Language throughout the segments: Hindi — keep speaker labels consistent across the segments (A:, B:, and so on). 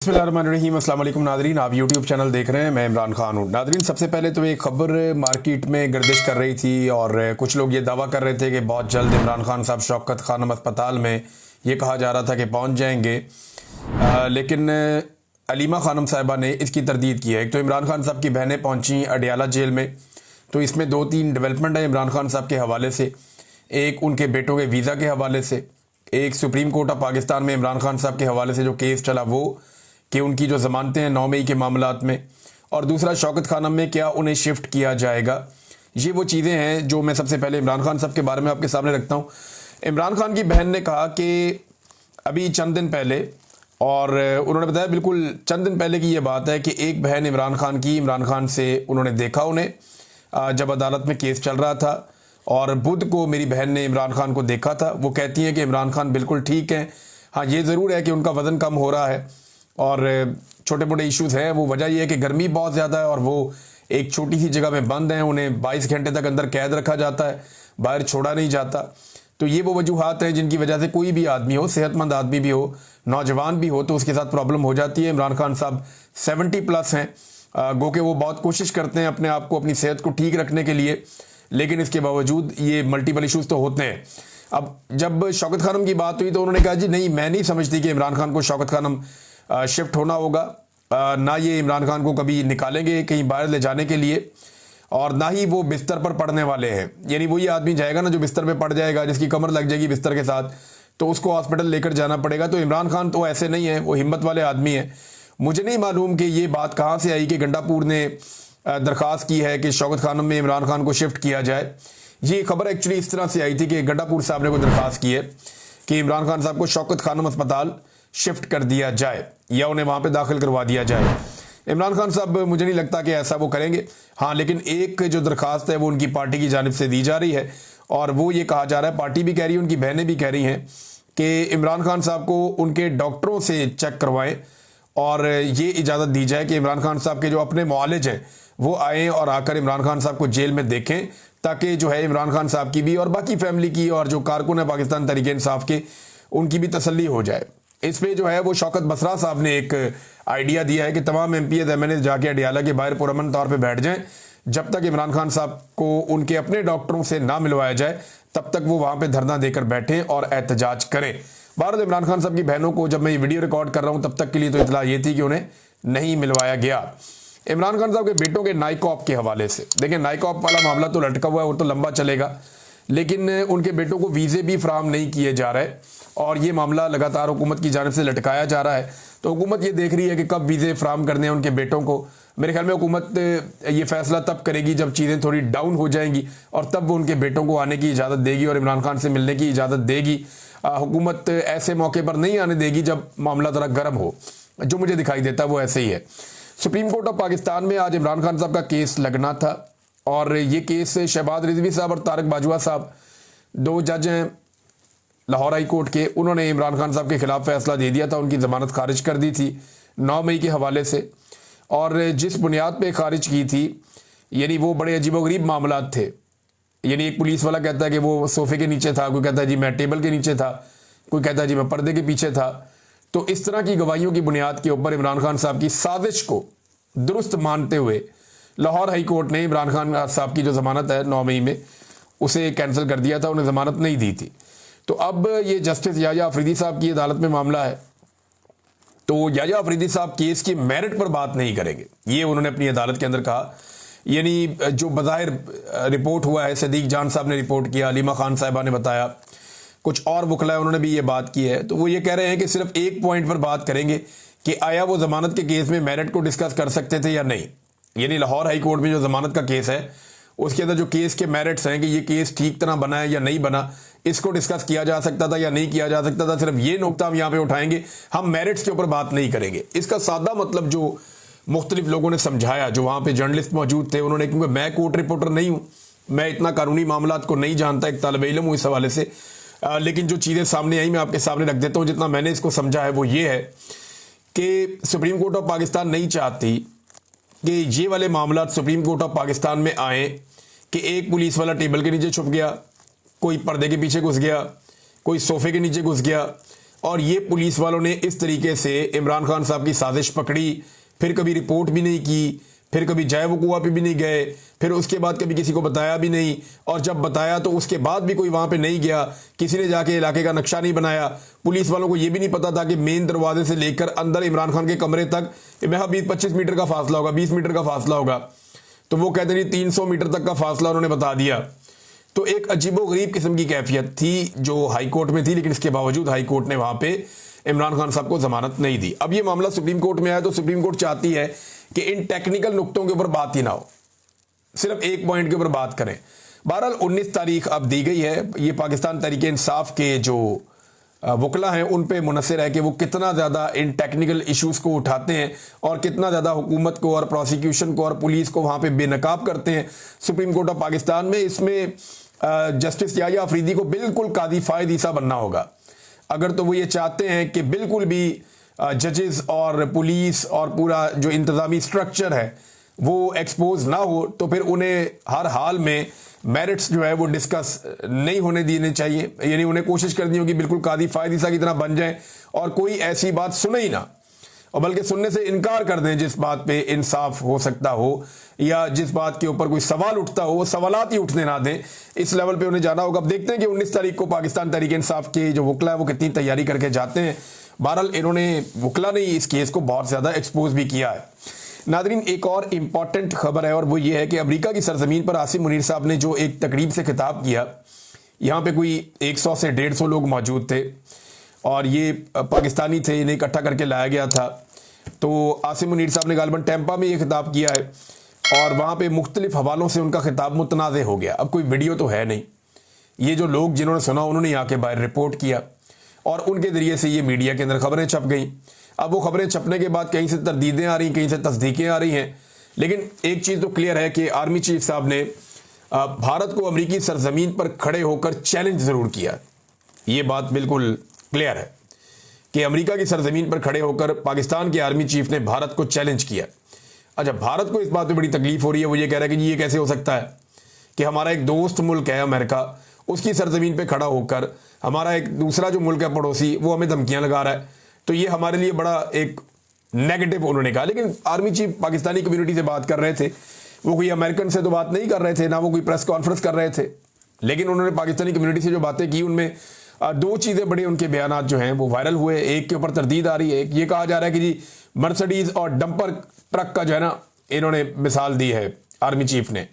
A: बिस्मिल्लाहिर्रहमानिर्रहीम। अस्सलाम वालेकुम नादरीन, आप यूट्यूब चैनल देख रहे हैं। मैं इमरान खान हूँ। नादरीन, सबसे पहले तो एक खबर मार्केट में गर्दिश कर रही थी और कुछ लोग ये दावा कर रहे थे कि बहुत जल्द इमरान खान साहब शौकत खानम अस्पताल में, ये कहा जा रहा था कि पहुँच जाएंगे। लेकिन अलीमा खानम साहिबा ने इसकी तरदीद की है। एक तो इमरान खान साहब की बहनें पहुँची अडियाला जेल में, तो इसमें 2-3 डेवलपमेंट है इमरान खान साहब के हवाले से। एक उनके बेटों के वीज़ा के हवाले से, एक सुप्रीम कोर्ट ऑफ पाकिस्तान में इमरान खान साहब के हवाले से जो केस चला वो, कि उनकी जो ज़मानतें हैं 9 मई के मामलात में, और दूसरा शौकत खानम में क्या उन्हें शिफ्ट किया जाएगा। ये वो चीज़ें हैं जो मैं सबसे पहले इमरान खान साहब के बारे में आपके सामने रखता हूँ। इमरान खान की बहन ने कहा कि अभी चंद दिन पहले, और उन्होंने बताया बिल्कुल चंद दिन पहले की ये बात है कि एक बहन इमरान खान की, इमरान खान से उन्होंने देखा उन्हें जब अदालत में केस चल रहा था, और बुध को मेरी बहन ने इमरान खान को देखा था। वो कहती हैं कि इमरान खान बिल्कुल ठीक हैं। हाँ, ये ज़रूर है कि उनका वज़न कम हो रहा है और छोटे मोटे इश्यूज़ हैं। वो वजह यह है कि गर्मी बहुत ज़्यादा है और वो एक छोटी सी जगह में बंद हैं। उन्हें 22 घंटे तक अंदर कैद रखा जाता है, बाहर छोड़ा नहीं जाता। तो ये वो वजूहात हैं जिनकी वजह से कोई भी आदमी हो, सेहतमंद आदमी भी हो, नौजवान भी हो, तो उसके साथ प्रॉब्लम हो जाती है। इमरान खान साहब 70+ हैं, गो के वो बहुत कोशिश करते हैं अपने आप को, अपनी सेहत को ठीक रखने के लिए, लेकिन इसके बावजूद ये मल्टीपल इश्यूज़ तो होते हैं। अब जब शौकत खानम की बात हुई तो उन्होंने कहा जी नहीं, मैं नहीं समझती कि इमरान खान को शौकत खानम शिफ्ट होना होगा, ना ये इमरान खान को कभी निकालेंगे कहीं बाहर ले जाने के लिए, और ना ही वो बिस्तर पर पड़ने वाले हैं। यानी वही आदमी जाएगा ना जो बिस्तर पे पड़ जाएगा, जिसकी कमर लग जाएगी बिस्तर के साथ, तो उसको हॉस्पिटल लेकर जाना पड़ेगा। तो इमरान खान तो ऐसे नहीं है, वो हिम्मत वाले आदमी हैं। मुझे नहीं मालूम कि ये बात कहाँ से आई कि गंडापुर ने दरख्वास्त की है कि शौकत खानम में इमरान खान को शिफ्ट किया जाए। ये खबर एक्चुअली इस तरह से आई थी कि गंडापुर साहब ने कोई दरख्वास्त की है कि इमरान खान साहब को शौकत खानम अस्पताल शिफ्ट कर दिया जाए या उन्हें वहाँ पे दाखिल करवा दिया जाए। इमरान खान साहब मुझे नहीं लगता कि ऐसा वो करेंगे। हाँ, लेकिन एक जो दरख्वास्त है वो उनकी पार्टी की जानिब से दी जा रही है, और वो ये कहा जा रहा है, पार्टी भी कह रही है, उनकी बहनें भी कह रही हैं कि इमरान खान साहब को उनके डॉक्टरों से चेक करवाएं और ये इजाज़त दी जाए कि इमरान खान साहब के जो अपने मुआलिज हैं वो आएँ और आकर इमरान खान साहब को जेल में देखें, ताकि जो है इमरान खान साहब की भी और बाकी फैमिली की और जो कारकुन है पाकिस्तान तहरीक-ए-इंसाफ के, उनकी भी तसल्ली हो जाए। इस पे जो है वो शौकत बसरा साहब ने एक आइडिया दिया है कि तमाम MPs MNAs जाके अडियाला के बाहर पुरअमन तौर पे बैठ जाएं, जब तक इमरान खान साहब को उनके अपने डॉक्टरों से ना मिलवाया जाए तब तक वो वहाँ पे धरना देकर बैठें और एहतजाज करें। बहरहाल इमरान खान साहब की बहनों को जब मैं ये वीडियो रिकॉर्ड कर रहा हूँ तब तक के लिए तो इतला ये थी कि उन्हें नहीं मिलवाया गया। इमरान खान साहब के बेटों के नाइकॉप के हवाले से, देखिए नाइकॉप वाला मामला तो लटका हुआ है, वो तो लंबा चलेगा, लेकिन उनके बेटों को वीज़े भी फराहम नहीं किए जा रहे और ये मामला लगातार हुकूमत की जानिब से लटकाया जा रहा है। तो हुकूमत ये देख रही है कि कब वीज़े फराहम करने हैं उनके बेटों को। मेरे ख्याल में हुकूमत ये फैसला तब करेगी जब चीज़ें थोड़ी डाउन हो जाएंगी, और तब वो उनके बेटों को आने की इजाज़त देगी और इमरान खान से मिलने की इजाज़त देगी। हुकूमत ऐसे मौके पर नहीं आने देगी जब मामला ज़रा गर्म हो। जो मुझे दिखाई देता है वो ऐसे ही है। सुप्रीम कोर्ट ऑफ पाकिस्तान में आज इमरान खान साहब का केस लगना था, और ये केस शहबाज रिजवी साहब और तारिक बाजवा साहब, 2 जज हैं लाहौर हाई कोर्ट के, उन्होंने इमरान खान साहब के खिलाफ फैसला दे दिया था, उनकी ज़मानत खारिज कर दी थी 9 मई के हवाले से। और जिस बुनियाद पे खारिज की थी, यानी वो बड़े अजीबोगरीब मामलात थे। यानी एक पुलिस वाला कहता है कि वो सोफे के नीचे था, कोई कहता है जी मैं टेबल के नीचे था, कोई कहता है जी मैं पर्दे के पीछे था। तो इस तरह की गवाहियों की बुनियाद के ऊपर इमरान खान साहब की साजिश को दुरुस्त मानते हुए लाहौर हाई कोर्ट ने इमरान खान साहब की जो ज़मानत है 9 मई में, उसे कैंसिल कर दिया था, उन्हें ज़मानत नहीं दी थी। तो अब ये जस्टिस याह्या अफरीदी साहब की अदालत में मामला है, तो याह्या अफरीदी साहब केस की मेरिट पर बात नहीं करेंगे, ये उन्होंने अपनी अदालत के अंदर कहा। यानी जो बज़ाहिर रिपोर्ट हुआ है, सदीक जान साहब ने रिपोर्ट किया, अलीमा खान साहिबा ने बताया, कुछ और वकला उन्होंने भी ये बात की है, तो वो ये कह रहे हैं कि सिर्फ एक पॉइंट पर बात करेंगे कि आया वो ज़मानत के केस में मेरिट को डिस्कस कर सकते थे या नहीं। यानी लाहौर हाई कोर्ट में जो ज़मानत का केस है उसके अंदर जो केस के मेरिट्स हैं कि ये केस ठीक तरह बना है या नहीं बना, इसको डिस्कस किया जा सकता था या नहीं किया जा सकता था, सिर्फ ये नुकता हम यहाँ पे उठाएंगे, हम मेरिट्स के ऊपर बात नहीं करेंगे। इसका सादा मतलब जो मुख्तलिफ लोगों ने समझाया, जो वहाँ पे जर्नलिस्ट मौजूद थे, उन्होंने, क्योंकि मैं कोर्ट रिपोर्टर नहीं हूँ, मैं इतना कानूनी मामलात को नहीं जानता, एक तालिब इल्म हूँ इस हवाले से, लेकिन जो चीज़ें सामने आई मैं आपके सामने रख देता हूँ। जितना मैंने इसको समझा है वो ये है कि सुप्रीम कोर्ट ऑफ पाकिस्तान नहीं चाहती कि ये वाले मामला सुप्रीम कोर्ट ऑफ पाकिस्तान में आए कि एक पुलिस वाला टेबल के नीचे छुप गया, कोई पर्दे के पीछे घुस गया, कोई सोफे के नीचे घुस गया, और ये पुलिस वालों ने इस तरीके से इमरान खान साहब की साजिश पकड़ी, फिर कभी रिपोर्ट भी नहीं की, फिर कभी जय वकुआ पे भी नहीं गए, फिर उसके बाद कभी किसी को बताया भी नहीं, और जब बताया तो उसके बाद भी कोई वहां पे नहीं गया, किसी ने जाके इलाके का नक्शा नहीं बनाया। पुलिस वालों को यह भी नहीं पता था कि मेन दरवाजे से लेकर अंदर इमरान खान के कमरे तक 20-25 मीटर का फासला होगा, 20 मीटर का फासला होगा, तो वो कहते नहीं 300 मीटर तक का फासला उन्होंने बता दिया। तो एक अजीबोगरीब किस्म की कैफियत थी जो हाईकोर्ट में थी, लेकिन इसके बावजूद हाईकोर्ट ने वहां पे इमरान खान साहब को जमानत नहीं दी। अब ये मामला सुप्रीम कोर्ट में आया तो सुप्रीम कोर्ट चाहती है कि इन टेक्निकल नुक्तों के ऊपर बात ही ना हो, सिर्फ एक पॉइंट के ऊपर बात करें। बहरहाल 19 तारीख अब दी गई है। ये पाकिस्तान तहरीक इंसाफ के जो वकला हैं उन पे मुनसर है कि वो कितना ज़्यादा इन टेक्निकल इश्यूज को उठाते हैं और कितना ज़्यादा हुकूमत को और प्रोसिक्यूशन को और पुलिस को वहाँ पे बेनकाब करते हैं। सुप्रीम कोर्ट ऑफ पाकिस्तान में इसमें जस्टिस याह्या अफरीदी को बिल्कुल कादी फायद ईसा बनना होगा। अगर तो वो ये चाहते हैं कि बिल्कुल भी जजेस और पुलिस और पूरा जो इंतज़ामी स्ट्रक्चर है वो एक्सपोज ना हो, तो फिर उन्हें हर हाल में मेरिट्स जो है वो डिस्कस नहीं होने देने चाहिए, यानी उन्हें कोशिश करनी होगी बिल्कुल कादी फायद ईसा की तरह बन जाए और कोई ऐसी बात सुने ही ना, और बल्कि सुनने से इनकार कर दें जिस बात पे इंसाफ हो सकता हो या जिस बात के ऊपर कोई सवाल उठता हो वो सवालात ही उठने ना दें। इस लेवल पे उन्हें जाना होगा। अब देखते हैं कि 19 तारीख को पाकिस्तान तहरीक इंसाफ के जो वकला है वो कितनी तैयारी करके जाते हैं। बहरहाल इन्होंने वकला ने इस केस को बहुत ज़्यादा एक्सपोज भी किया है। नादरीन, एक और इम्पॉर्टेंट खबर है और वो ये है कि अमेरिका की सरजमीन पर आसिम मुनीर साहब ने जो एक तकरीब से खिताब किया, यहाँ पे कोई 100 से 150 लोग मौजूद थे और ये पाकिस्तानी थे, इन्हें इकट्ठा करके लाया गया था। तो आसिम मुनीर साहब ने गालिबन टैंपा में ये खिताब किया है और वहाँ पे मुख्तलिफ हवालों से उनका खिताब मुतनाज़ हो गया। अब कोई वीडियो तो है नहीं, ये जो लोग जिन्होंने सुना उन्होंने यहाँ के बाहर रिपोर्ट किया और उनके ज़रिए से ये मीडिया के अंदर खबरें छप गई। अब वो खबरें छपने के बाद कहीं से तरदीदें आ रही, कहीं से तस्दीकें आ रही हैं, लेकिन एक चीज़ तो क्लियर है कि आर्मी चीफ साहब ने भारत को अमरीकी सरजमीन पर खड़े होकर चैलेंज ज़रूर किया। ये बात बिल्कुल क्लियर है कि अमेरिका की सरजमीन पर खड़े होकर पाकिस्तान के आर्मी चीफ ने भारत को चैलेंज किया। अच्छा, भारत को इस बात में बड़ी तकलीफ हो रही है, वो ये कह रहा है कि ये कैसे हो सकता है कि हमारा एक दोस्त मुल्क है अमेरिका, उसकी सरजमीन पे खड़ा होकर हमारा एक दूसरा जो मुल्क है पड़ोसी वो हमें धमकियां लगा रहा है, तो ये हमारे लिए बड़ा एक नेगेटिव उन्होंने कहा। लेकिन आर्मी चीफ पाकिस्तानी कम्युनिटी से बात कर रहे थे, वो कोई अमेरिकन से तो बात नहीं कर रहे थे, ना वो कोई प्रेस कॉन्फ्रेंस कर रहे थे, लेकिन उन्होंने पाकिस्तानी कम्युनिटी से जो बातें की उनमें दो चीज़ें बड़े उनके बयानात जो हैं वो वायरल हुए। एक के ऊपर तरदीद आ रही है, एक ये कहा जा रहा है कि जी मर्सिडीज और डंपर ट्रक का जो है ना, इन्होंने मिसाल दी है आर्मी चीफ ने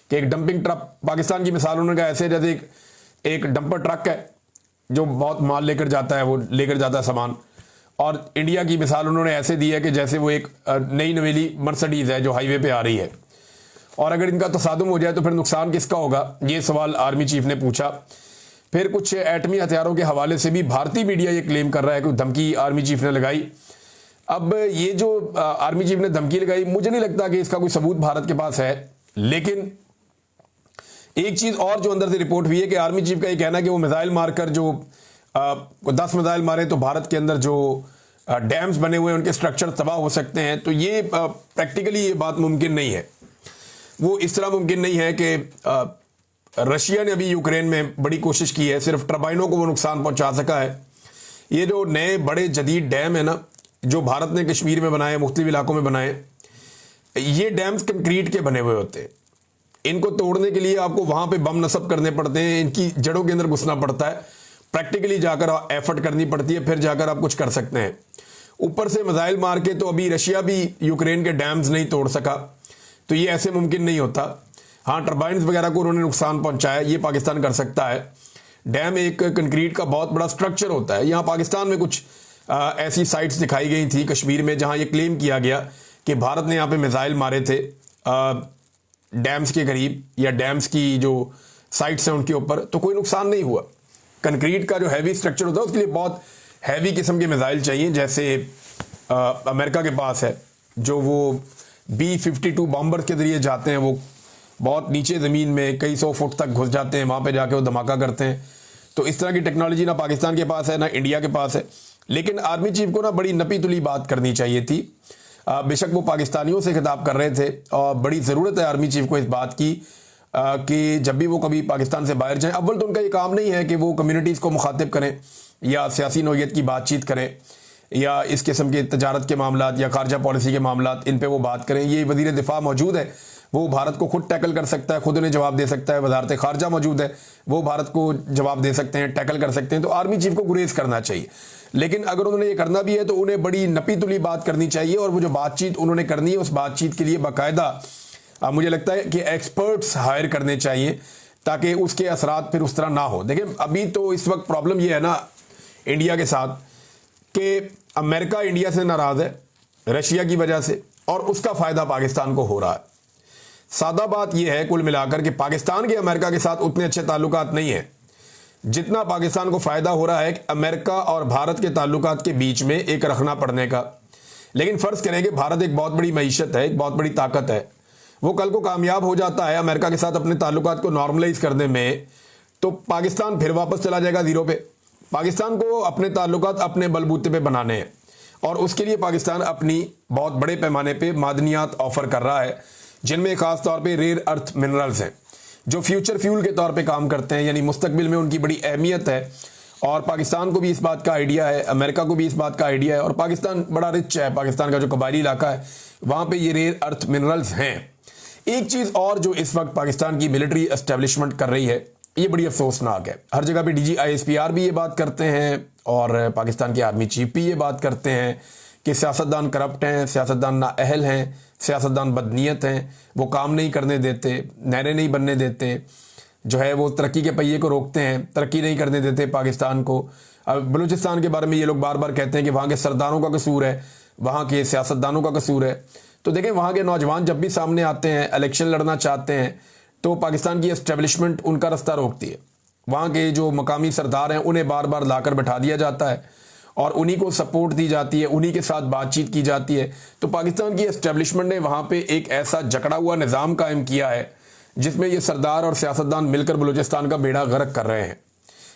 A: कि एक डंपिंग ट्रक, पाकिस्तान की मिसाल उन्होंने कहा ऐसे जैसे एक डंपर ट्रक है जो बहुत माल लेकर जाता है, वो लेकर जाता है सामान, और इंडिया की मिसाल उन्होंने ऐसे दी है कि जैसे वो एक नई नवेली मर्सिडीज है जो हाईवे पे आ रही है, और अगर इनका तसादुम हो जाए तो फिर नुकसान किसका होगा, ये सवाल आर्मी चीफ ने पूछा। फिर कुछ एटमी हथियारों के हवाले से भी भारतीय मीडिया ये क्लेम कर रहा है कि धमकी आर्मी चीफ ने लगाई। अब ये जो आर्मी चीफ ने धमकी लगाई, मुझे नहीं लगता कि इसका कोई सबूत भारत के पास है, लेकिन एक चीज़ और जो अंदर से रिपोर्ट हुई है कि आर्मी चीफ का ये कहना है कि वो मिसाइल मारकर जो 10 मिसाइल मारे तो भारत के अंदर जो डैम्स बने हुए हैं उनके स्ट्रक्चर तबाह हो सकते हैं, तो ये प्रैक्टिकली ये बात मुमकिन नहीं है। वो इस तरह मुमकिन नहीं है कि रशिया ने अभी यूक्रेन में बड़ी कोशिश की है, सिर्फ टर्बाइनों को वो नुकसान पहुंचा सका है। ये जो नए बड़े जदीद डैम है ना जो भारत ने कश्मीर में बनाए, मुख्तलिफ इलाकों में बनाए, ये डैम्स कंक्रीट के बने हुए होते हैं। इनको तोड़ने के लिए आपको वहां पे बम नस्ब करने पड़ते हैं, इनकी जड़ों के अंदर घुसना पड़ता है, प्रैक्टिकली जाकर एफर्ट करनी पड़ती है, फिर जाकर आप कुछ कर सकते हैं। ऊपर से मिसाइल मार के तो अभी रशिया भी यूक्रेन के डैम्स नहीं तोड़ सका, तो ये ऐसे मुमकिन नहीं होता। हाँ, टर्बाइन्स वगैरह को उन्होंने नुकसान पहुंचाया, ये पाकिस्तान कर सकता है। डैम एक कंक्रीट का बहुत बड़ा स्ट्रक्चर होता है। यहाँ पाकिस्तान में कुछ ऐसी साइट्स दिखाई गई थी कश्मीर में जहाँ ये क्लेम किया गया कि भारत ने यहाँ पे मिसाइल मारे थे डैम्स के करीब या डैम्स की जो साइट्स हैं उनके ऊपर, तो कोई नुकसान नहीं हुआ। कंक्रीट का जो हैवी स्ट्रक्चर होता है उसके लिए बहुत हैवी किस्म के मिसाइल चाहिए, जैसे अमेरिका के पास है जो वो B-52 बॉम्बर के जरिए जाते हैं, वो बहुत नीचे ज़मीन में कई 100 फुट तक घुस जाते हैं, वहाँ पे जाके वो धमाका करते हैं। तो इस तरह की टेक्नोलॉजी ना पाकिस्तान के पास है ना इंडिया के पास है। लेकिन आर्मी चीफ को ना बड़ी नपी तुली बात करनी चाहिए थी। बेशक वो पाकिस्तानियों से खिताब कर रहे थे और बड़ी ज़रूरत है आर्मी चीफ को इस बात की कि जब भी वो कभी पाकिस्तान से बाहर जाएं, अव्वल तो उनका ये काम नहीं है कि वो कम्युनिटीज़ को मुखातिब करें, या सियासी नोयत की बातचीत करें या इस किस्म के तजारत के मामलात या खारजा पॉलिसी के मामलात, इन पे वो बात करें। ये वज़ीर दिफा मौजूद है, वो भारत को खुद टैकल कर सकता है, खुद उन्हें जवाब दे सकता है। वजारत खारजा मौजूद है, वो भारत को जवाब दे सकते हैं, टैकल कर सकते हैं। तो आर्मी चीफ को गुरेज करना चाहिए। लेकिन अगर उन्होंने ये करना भी है तो उन्हें बड़ी नपी तुली बात करनी चाहिए, और वो जो बातचीत उन्होंने करनी है उस बातचीत के लिए बाकायदा मुझे लगता है कि एक्सपर्ट्स हायर करने चाहिए, ताकि उसके असरात फिर उस तरह ना हो। देखिए, अभी तो इस वक्त प्रॉब्लम ये है ना इंडिया के साथ कि अमेरिका इंडिया से नाराज़ है रशिया की वजह से, और उसका फ़ायदा पाकिस्तान को हो रहा है। सादा बात यह है कुल मिलाकर कि पाकिस्तान के अमेरिका के साथ उतने अच्छे ताल्लुकात नहीं है जितना पाकिस्तान को फ़ायदा हो रहा है कि अमेरिका और भारत के ताल्लुकात के बीच में एक रखना पड़ने का। लेकिन फ़र्ज़ करें कि भारत एक बहुत बड़ी मईशत है, एक बहुत बड़ी ताकत है, वो कल को कामयाब हो जाता है अमेरिका के साथ अपने ताल्लुकात को नॉर्मलाइज करने में, तो पाकिस्तान फिर वापस चला जाएगा ज़ीरो पे। पाकिस्तान को अपने ताल्लुकात अपने बलबूते पे बनाने हैं, और उसके लिए पाकिस्तान अपनी बहुत बड़े पैमाने पे मादनियात ऑफ़र कर रहा है, जिनमें ख़ास तौर पे रेयर अर्थ मिनरल्स हैं जो फ्यूचर फ्यूल के तौर पे काम करते हैं, यानी मुस्तकबिल में उनकी बड़ी अहमियत है। और पाकिस्तान को भी इस बात का आइडिया है, अमेरिका को भी इस बात का आइडिया है, और पाकिस्तान बड़ा रिच है। पाकिस्तान का जो कबायली इलाका है वहाँ पे ये रेयर अर्थ मिनरल्स हैं। एक चीज़ और जो इस वक्त पाकिस्तान की मिलिट्री एस्टेब्लिशमेंट कर रही है, ये बड़ी अफसोसनाक है। हर जगह पे DGISPR भी ये बात करते हैं, और पाकिस्तान के आर्मी चीफ भी ये बात करते हैं कि सियासतदान करप्ट हैं, सियासतदान नाअहल हैं, सियासतदान बदनीयत हैं, वो काम नहीं करने देते, नहरें नहीं बनने देते, जो है वो तरक्की के पहिए को रोकते हैं, तरक्की नहीं करने देते पाकिस्तान को। अब बलूचिस्तान के बारे में ये लोग बार बार कहते हैं कि वहाँ के सरदारों का कसूर है, वहाँ के सियासतदानों का कसूर है। तो देखें, वहाँ के नौजवान जब भी सामने आते हैं, इलेक्शन लड़ना चाहते हैं, तो पाकिस्तान की एस्टेब्लिशमेंट उनका रास्ता रोकती है। वहाँ के जो मकामी सरदार हैं उन्हें बार बार लाकर बैठा दिया जाता है, और उन्हीं को सपोर्ट दी जाती है, उन्हीं के साथ बातचीत की जाती है। तो पाकिस्तान की एस्टेब्लिशमेंट ने वहाँ पे एक ऐसा जकड़ा हुआ निज़ाम कायम किया है जिसमें ये सरदार और सियासतदान मिलकर बलूचिस्तान का बेड़ा गर्क कर रहे हैं।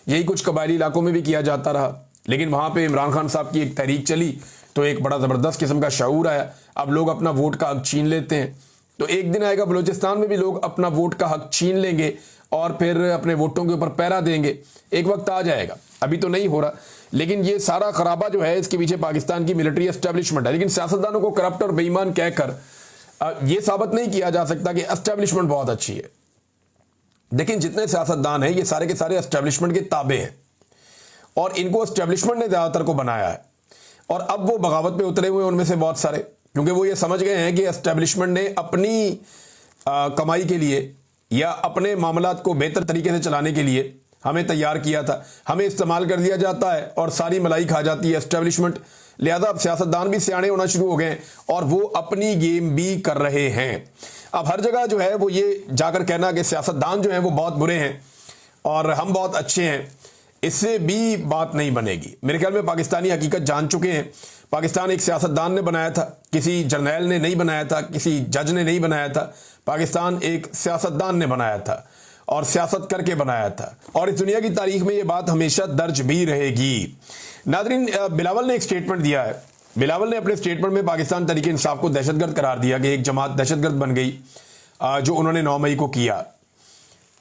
A: यही कुछ कबायली इलाकों में भी किया जाता रहा, लेकिन वहाँ पे इमरान खान साहब की एक तहरीक चली तो एक बड़ा ज़बरदस्त किस्म का शऊर आया। अब लोग अपना वोट का हक छीन लेते हैं, तो एक दिन आएगा बलूचिस्तान में भी लोग अपना वोट का हक छीन लेंगे और फिर अपने वोटों के ऊपर पहरा देंगे। एक वक्त आ जाएगा, अभी तो नहीं हो रहा, लेकिन ये सारा खराबा जो है इसके पीछे पाकिस्तान की मिलिट्री एस्टेब्लिशमेंट है। लेकिन सियासतदानों को करप्ट और बेईमान कहकर ये साबित नहीं किया जा सकता कि एस्टेब्लिशमेंट बहुत अच्छी है। लेकिन जितने सियासतदान हैं ये सारे के सारे एस्टेब्लिशमेंट के ताबे हैं, और इनको एस्टेब्लिशमेंट ने ज़्यादातर को बनाया है। और अब वो बगावत पे उतरे हुए उनमें से बहुत सारे, क्योंकि वो ये समझ गए हैं कि एस्टेब्लिशमेंट ने अपनी कमाई के लिए या अपने मामलात को बेहतर तरीके से चलाने के लिए हमें तैयार किया था, हमें इस्तेमाल कर दिया जाता है और सारी मलाई खा जाती है एस्टेब्लिशमेंट। लिहाजा अब सियासतदान भी सियाने होना शुरू हो गए और वो अपनी गेम भी कर रहे हैं। अब हर जगह जो है वो ये जाकर कहना कि सियासतदान जो हैं वो बहुत बुरे हैं और हम बहुत अच्छे हैं, इससे भी बात नहीं बनेगी। मेरे ख्याल में पाकिस्तानी हकीकत जान चुके हैं। पाकिस्तान एक सियासतदान ने बनाया था, किसी जर्नैल ने नहीं बनाया था, किसी जज ने नहीं बनाया था। पाकिस्तान एक सियासतदान ने बनाया था और सियासत करके बनाया था, और इस दुनिया की तारीख में ये बात हमेशा दर्ज भी रहेगी। नाज़रीन, बिलावल ने एक स्टेटमेंट दिया है। बिलावल ने अपने स्टेटमेंट में पाकिस्तान तहरीक इंसाफ को दहशतगर्द करार दिया कि एक जमात दहशतगर्द बन गई जो उन्होंने 9 मई को किया।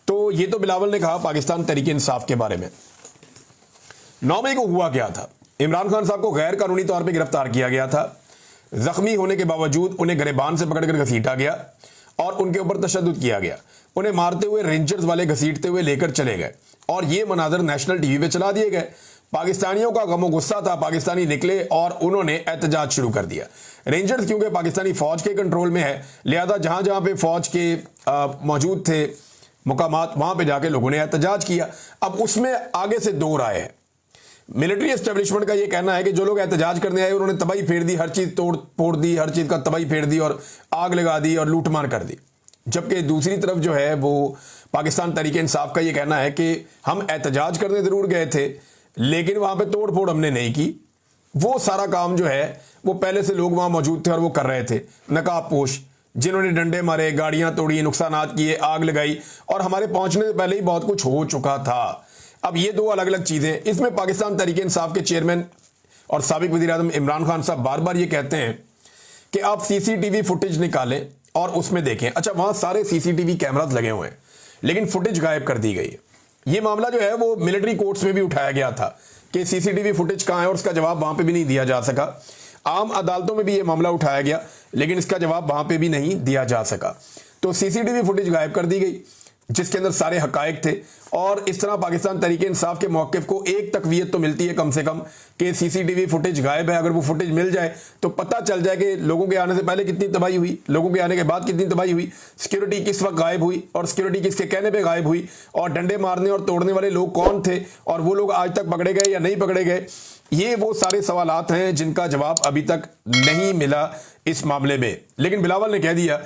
A: तो ये तो बिलावल ने कहा पाकिस्तान तहरीक इंसाफ के बारे में। 9 मई को हुआ क्या था? इमरान खान साहब को गैर कानूनी तौर पर गिरफ्तार किया गया था। जख्मी होने के बावजूद उन्हें गिरबान से पकड़कर घसीटा गया और उनके ऊपर तशद्दुद किया गया। उन्हें मारते हुए रेंजर्स वाले घसीटते हुए लेकर चले गए और ये मनाजर नेशनल टीवी पे चला दिए गए। पाकिस्तानियों का गमो गुस्सा था, पाकिस्तानी निकले और उन्होंने एहतजाज शुरू कर दिया। रेंजर्स क्योंकि पाकिस्तानी फौज के कंट्रोल में है, लिहाजा जहां जहां पे फौज के मौजूद थे मुकामात, वहां पे जाके लोगों ने एहतजाज किया। अब उसमें आगे से 2 राय है। मिलिट्री एस्टेब्लिशमेंट का ये कहना है कि जो लोग एहतजाज करने आए उन्होंने तबाही फेर दी, हर चीज तोड़ फोड़ दी, हर चीज का तबाही फेर दी और आग लगा दी और लूटमार कर दी। जबकि दूसरी तरफ जो है वो पाकिस्तान तहरीक इंसाफ का ये कहना है कि हम एहतजाज करने जरूर गए थे लेकिन वहां पे तोड़ फोड़ हमने नहीं की। वो सारा काम जो है वो पहले से लोग वहां मौजूद थे और वो कर रहे थे, नकाबपोश, जिन्होंने डंडे मारे, गाड़ियां तोड़ी, नुकसानात किए, आग लगाई, और हमारे पहुंचने से पहले ही बहुत कुछ हो चुका था। अब ये 2 अलग अलग चीजें। इसमें पाकिस्तान तहरीक इंसाफ के चेयरमैन और साबिक वज़ीर आज़म इमरान खान साहब बार बार ये कहते हैं कि आप CCTV फुटेज निकालें और उसमें देखें। अच्छा, वहां सारे CCTV कैमरास लगे हुए हैं लेकिन फुटेज गायब कर दी गई है। ये मामला जो है वो मिलिट्री कोर्ट्स में भी उठाया गया था कि सीसीटीवी फुटेज कहाँ है, और उसका जवाब वहां पे भी नहीं दिया जा सका। आम अदालतों में भी ये मामला उठाया गया, लेकिन इसका जवाब वहां पे भी नहीं दिया जा सका। तो सीसीटीवी फुटेज गायब कर दी गई जिसके अंदर सारे हकायक थे, और इस तरह पाकिस्तान तहरीक इंसाफ के मौक़िफ़ को एक तक़वियत तो मिलती है कम से कम कि सीसीटीवी फुटेज गायब है। अगर वो फुटेज मिल जाए तो पता चल जाए कि लोगों के आने से पहले कितनी तबाही हुई, लोगों के आने के बाद कितनी तबाही हुई, सिक्योरिटी किस वक्त गायब हुई और सिक्योरिटी किसके कहने पर गायब हुई, और डंडे मारने और तोड़ने वाले लोग कौन थे, और वो लोग आज तक पकड़े गए या नहीं पकड़े गए। ये वो सारे सवालात हैं जिनका जवाब अभी तक नहीं मिला इस मामले में। लेकिन बिलावल ने कह दिया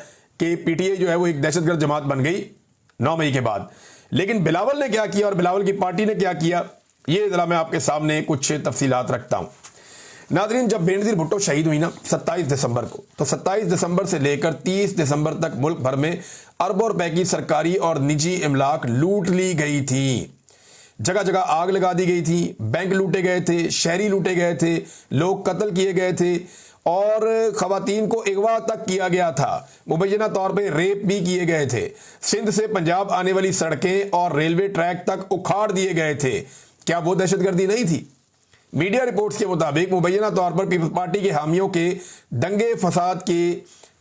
A: कि पीटीआई जो है वो एक दहशतगर्द जमात बन गई 9 मई के बाद। लेकिन बिलावल ने क्या किया और बिलावल की पार्टी ने क्या किया, ये जरा मैं आपके सामने कुछ तफसीलात रखता हूं। नादरीन, जब बेनजीर भुट्टो शहीद हुई ना 27 दिसंबर को, तो 27 दिसंबर से लेकर 30 दिसंबर तक मुल्क भर में अरबों रुपए की सरकारी और निजी इमलाक लूट ली गई थी। जगह जगह आग लगा दी गई थी, बैंक लूटे गए थे, शहरी लूटे गए थे, लोग कत्ल किए गए थे, और खवातीन को अगवा तक किया गया था। मुबैना तौर पे रेप भी किए गए थे। सिंध से पंजाब आने वाली सड़कें और रेलवे ट्रैक तक उखाड़ दिए गए थे। क्या वो दहशतगर्दी नहीं थी? मीडिया रिपोर्ट्स के मुताबिक मुबैना तौर पर पीपल्स पार्टी के हामियों के दंगे फसाद के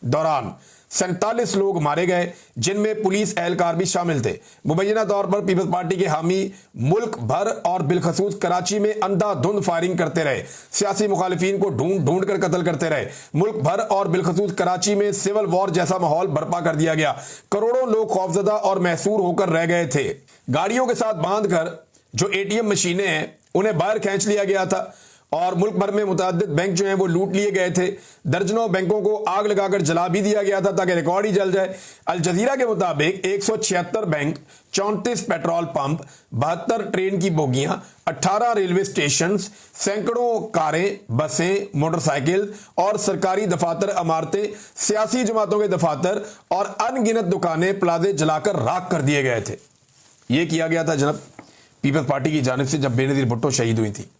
A: दौरान 47 लोग मारे गए, जिनमें पुलिस एहलकार भी शामिल थे। मुबैना तौर पर पीपल्स पार्टी के हामी मुल्क भर और बिलखसूस कराची में अंधाधुंध फायरिंग करते रहे, सियासी मुखालिफिन को ढूंढ ढूंढ कर कत्ल करते रहे। मुल्क भर और बिलखसूस कराची में सिविल वॉर जैसा माहौल बर्पा कर दिया गया। करोड़ों लोग खौफजदा और महसूर होकर रह गए थे। गाड़ियों के साथ बांधकर जो एटीएम मशीनें हैं उन्हें बाहर खींच लिया गया था, और मुल्क भर में मुतअद्दिद बैंक जो हैं वो लूट लिए गए थे। दर्जनों बैंकों को आग लगाकर जला भी दिया गया था ताकि रिकॉर्ड ही जल जाए। अल जजीरा के मुताबिक 176 बैंक, 34 पेट्रोल पंप, 72 ट्रेन की बोगियां, 18 रेलवे स्टेशन, सैकड़ों कारें, बसें, मोटरसाइकिल और सरकारी दफातर, इमारतें, सियासी जमातों के दफातर और अनगिनत दुकानें, प्लाजे जलाकर राख कर दिए गए थे। यह किया गया था जनाब पीपल्स पार्टी की जानिब से जब बेनजीर भुट्टो शहीद हुई थी।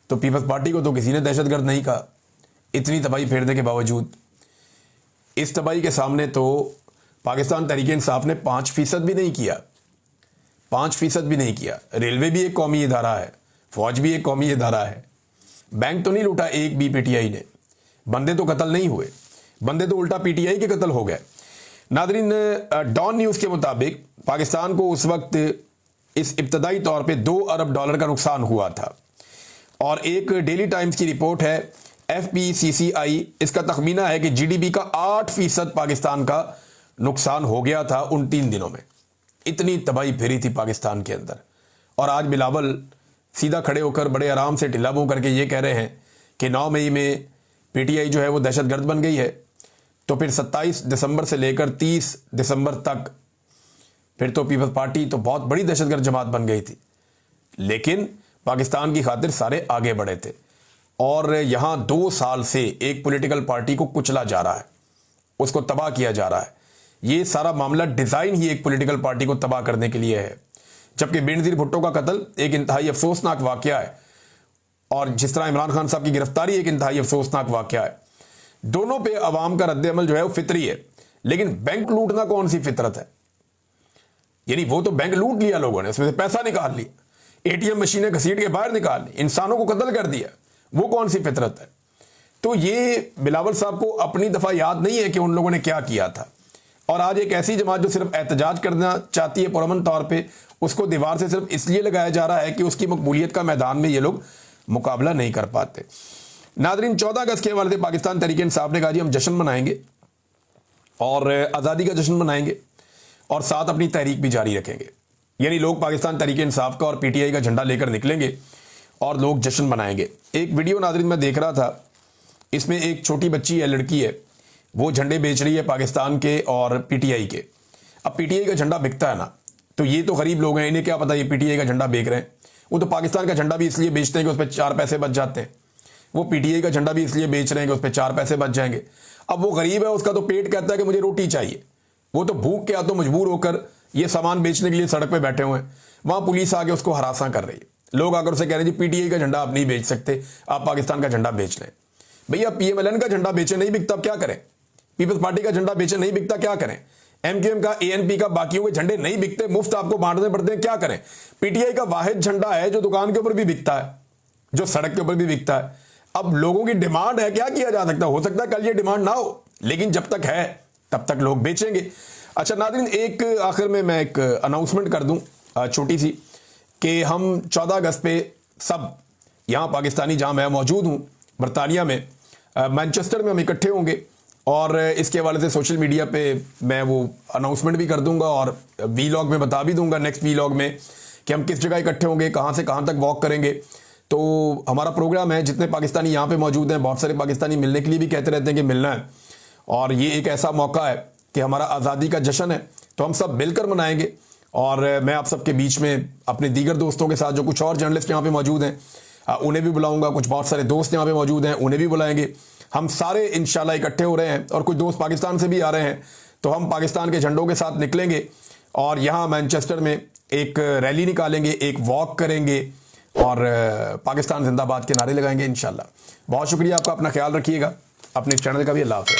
A: तो पीपल्स पार्टी को तो किसी ने दहशतगर्द नहीं कहा, इतनी तबाही फेरने के बावजूद। इस तबाही के सामने तो पाकिस्तान तहरीक इंसाफ ने 5% भी नहीं किया, 5% भी नहीं किया। रेलवे भी एक कौमी इदारा है, फौज भी एक कौमी इदारा है। बैंक तो नहीं लूटा एक भी पीटीआई ने, बंदे तो कत्ल नहीं हुए, बंदे तो उल्टा पीटीआई के कत्ल हो गए। नादरीन, डॉन न्यूज़ के मुताबिक पाकिस्तान को उस वक्त इस इब्तदाई तौर पे $2 अरब का नुकसान हुआ था, और एक डेली टाइम्स की रिपोर्ट है FPCCI, इसका तखमीना है कि जीडीपी का 8% पाकिस्तान का नुकसान हो गया था उन 3 दिनों में। इतनी तबाही फेरी थी पाकिस्तान के अंदर। और आज बिलावल सीधा खड़े होकर बड़े आराम से ढिल्ला मुंह करके ये कह रहे हैं कि 9 मई में पीटीआई जो है वो दहशतगर्द बन गई है। तो फिर 27 दिसंबर से लेकर 30 दिसंबर तक फिर तो पीपल्स पार्टी तो बहुत बड़ी दहशतगर्द जमात बन गई थी। लेकिन पाकिस्तान की खातिर सारे आगे बढ़े थे, और यहां 2 साल से एक पॉलिटिकल पार्टी को कुचला जा रहा है, उसको तबाह किया जा रहा है। ये सारा मामला डिजाइन ही एक पॉलिटिकल पार्टी को तबाह करने के लिए है। जबकि बेनजीर भुट्टो का कत्ल एक इंतहाई अफसोसनाक वाकया है, और जिस तरह इमरान खान साहब की गिरफ्तारी एक इंतहाई अफसोसनाक वाकया है। दोनों पे अवाम का रद्द-ए-अमल जो है वो फितरी है। लेकिन बैंक लूटना कौन सी फितरत है? यानी वो तो बैंक लूट लिया लोगों ने, उसमें से पैसा निकाल लिया, एटीएम मशीनें घसीट के बाहर निकाल ली, इंसानों को कत्ल कर दिया, वो कौन सी फितरत है? तो ये बिलावल साहब को अपनी दफा याद नहीं है कि उन लोगों ने क्या किया था। और आज एक ऐसी जमात जो सिर्फ एहतजाज करना चाहती है पुरअमन तौर पे, उसको दीवार से सिर्फ इसलिए लगाया जा रहा है कि उसकी मकबूलियत का मैदान में ये लोग मुकाबला नहीं कर पाते। नादरीन, 14 अगस्त के हवाले से पाकिस्तान तहरीक इंसाफ ने कहा जी हम जश्न मनाएंगे और आज़ादी का जश्न मनाएंगे, और साथ अपनी तहरीक भी जारी रखेंगे। यानी लोग पाकिस्तान तहरीक इंसाफ का और पीटीआई का झंडा लेकर निकलेंगे और लोग जश्न मनाएंगे। एक वीडियो नादरीन मैं देख रहा था, इसमें एक छोटी बच्ची है, लड़की है, वो झंडे बेच रही है पाकिस्तान के और पीटीआई के। अब पीटीआई का झंडा बिकता है ना, तो ये तो गरीब लोग हैं, इन्हें क्या पता ये पीटीआई का झंडा बेच रहे हैं। वो तो पाकिस्तान का झंडा भी इसलिए बेचते हैं कि उस पर 4 पैसे बच जाते हैं। वो पीटीआई का झंडा भी इसलिए बेच रहे हैं कि उस पर 4 पैसे बच जाएंगे। अब वो गरीब है, उसका तो पेट कहता है कि मुझे रोटी चाहिए, वो तो भूख के हाथों मजबूर होकर ये सामान बेचने के लिए सड़क पे बैठे हुए हैं। वहां पुलिस आके उसको हरासा कर रही है। लोग आकर उसे कह रहे हैं जी पीटीआई का झंडा आप नहीं बेच सकते, आप पाकिस्तान का झंडा बेच लें। भैया पीएमएलएन का झंडा बेचे नहीं बिकता, क्या करें? पीपल्स पार्टी का झंडा बेचे नहीं बिकता, क्या करें? एमक्यूएम का, एएनपी का, बाकियों के झंडे नहीं बिकते, मुफ्त आपको बांटने पड़ते हैं, क्या करें? पीटीआई का वाहिद झंडा है जो दुकान के ऊपर भी बिकता है, जो सड़क के ऊपर भी बिकता है। अब लोगों की डिमांड है, क्या किया जा सकता है, हो सकता है कल ये डिमांड ना हो, लेकिन जब तक है तब तक लोग बेचेंगे। अच्छा नाज़रीन, एक आखिर में मैं एक अनाउंसमेंट कर दूं छोटी सी, कि हम 14 अगस्त पे सब यहाँ पाकिस्तानी, जहाँ मैं मौजूद हूँ बरतानिया में, मैनचेस्टर में हम इकट्ठे होंगे, और इसके हवाले से सोशल मीडिया पे मैं वो अनाउंसमेंट भी कर दूंगा और वीलॉग में बता भी दूंगा, नेक्स्ट वीलॉग में, कि हम किस जगह इकट्ठे होंगे, कहाँ से कहाँ तक वॉक करेंगे। तो हमारा प्रोग्राम है, जितने पाकिस्तानी यहाँ पे मौजूद हैं, बहुत सारे पाकिस्तानी मिलने के लिए भी कहते रहते हैं कि मिलना है, और ये एक ऐसा मौका है कि हमारा आज़ादी का जश्न है, तो हम सब मिलकर मनाएंगे। और मैं आप सबके बीच में अपने दीगर दोस्तों के साथ, जो कुछ और जर्नलिस्ट यहाँ पे मौजूद हैं, उन्हें भी बुलाऊंगा, कुछ बहुत सारे दोस्त यहाँ पे मौजूद हैं उन्हें भी बुलाएंगे। हम सारे इंशाल्लाह इकट्ठे हो रहे हैं, और कुछ दोस्त पाकिस्तान से भी आ रहे हैं, तो हम पाकिस्तान के झंडों के साथ निकलेंगे और यहाँ मैनचेस्टर में एक रैली निकालेंगे, एक वॉक करेंगे, और पाकिस्तान जिंदाबाद के नारे लगाएंगे इंशाल्लाह। बहुत शुक्रिया आपका, अपना ख्याल रखिएगा, अपने चैनल का भी। अल्लाह हाफ़िज़।